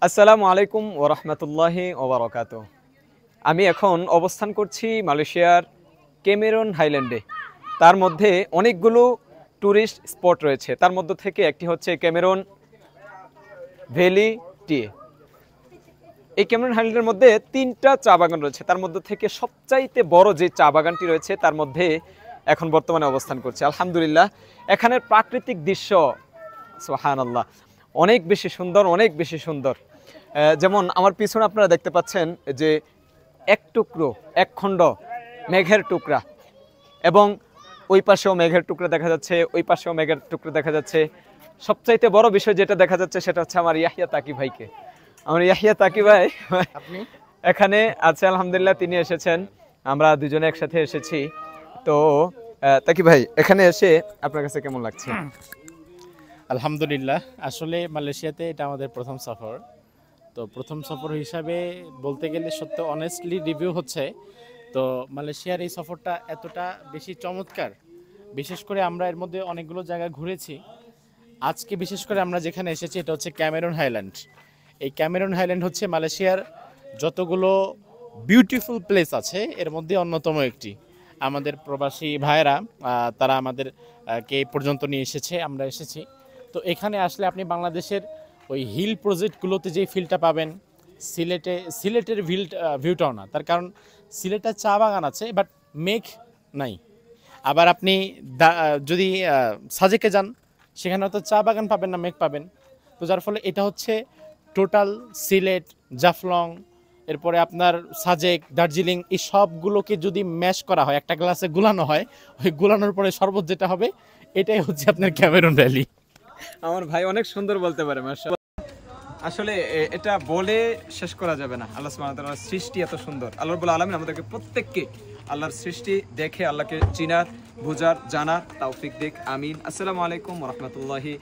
আসসালামু আলাইকুম ওয়া রাহমাতুল্লাহি ওয়া বারাকাতুহু। আমি এখন অবস্থান করছি মালয়েশিয়ার ক্যামেরন হাইল্যান্ডে। তার মধ্যে অনেকগুলো টুরিস্ট স্পট রয়েছে। তার মধ্যে থেকে একটি হচ্ছে ক্যামেরন ভ্যালি টি। এই ক্যামেরন হাইল্যান্ডের মধ্যে ৩টা চা বাগান রয়েছে। তার মধ্যে থেকে সবচাইতে বড় যে চা বাগানটি রয়েছে তার মধ্যে এখন বর্তমানে অবস্থান করছে। আলহামদুলিল্লাহ, এখানের প্রাকৃতিক দৃশ্য সুবহানাল্লাহ অনেক বেশি সুন্দর, অনেক বেশি সুন্দর। যেমন আমার পিছনে আপনারা দেখতে পাচ্ছেন যে এক টুকরো, এক খণ্ড মেঘের টুকরা, এবং ওই পাশেও মেঘের টুকরা দেখা যাচ্ছে, ওই পাশেও মেঘের টুকরা দেখা যাচ্ছে। সবচাইতে বড় বিষয় যেটা দেখা যাচ্ছে সেটা হচ্ছে আমার ইয়াহিয়া তাকি ভাইকে। আমার ইয়াহিয়া তাকি ভাই আপনি এখানে আছে আলহামদুলিল্লাহ, তিনি এসেছেন, আমরা দুজনে একসাথে এসেছি। তো তাকি ভাই, এখানে এসে আপনার কাছে কেমন লাগছে? আলহামদুলিল্লাহ, আসলে মালয়েশিয়াতে এটা আমাদের প্রথম সফর। তো প্রথম সফর হিসাবে বলতে গেলে সত্য অনেস্টলি রিভিউ হচ্ছে। তো মালয়েশিয়ার এই সফরটা এতটা বেশি চমৎকার, বিশেষ করে আমরা এর মধ্যে অনেকগুলো জায়গা ঘুরেছি। আজকে বিশেষ করে আমরা যেখানে এসেছি এটা হচ্ছে ক্যামেরন হাইল্যান্ড। এই ক্যামেরন হাইল্যান্ড হচ্ছে মালয়েশিয়ার যতগুলো বিউটিফুল প্লেস আছে এর মধ্যে অন্যতম একটি। আমাদের প্রবাসী ভাইয়েরা তারা আমাদের কে এই পর্যন্ত নিয়ে এসেছে, আমরা এসেছি। তো এখানে আসলে আপনি বাংলাদেশের ওই হিল প্রজেক্টগুলোতে যেই ফিলটা পাবেন, সিলেটের ভিউটাও না। তার কারণ সিলেটে চা বাগান আছে বাট মেঘ নাই। আবার আপনি যদি সাজেকে যান, সেখানে হয়তো চা বাগান পাবেন না, মেঘ পাবেন। তো যার ফলে এটা হচ্ছে টোটাল সিলেট, জাফলং, এরপরে আপনার সাজেক, দার্জিলিং, এই সবগুলোকে যদি ম্যাশ করা হয়, একটা গ্লাসে গুলানো হয়, ওই গুলানোর পরে শরবত যেটা হবে, এটাই হচ্ছে আপনার ক্যামেরন ভ্যালি। আমার ভাই অনেক সুন্দর বলতে পারে মাশাআল্লাহ। আসলে এটা বলে শেষ করা যাবে না। আল্লাহ সুবহানাহু ওয়া তাআলার সৃষ্টি এত সুন্দর। আল্লাহ রাব্বুল আলামিন আমাদেরকে প্রত্যেককে আল্লাহর সৃষ্টি দেখে আল্লাহকে চিনার, বুঝার, জানার তৌফিক দিক। আমিন। আসসালামু আলাইকুম ওয়া রাহমাতুল্লাহি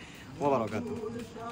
ওয়া বারাকাতুহু।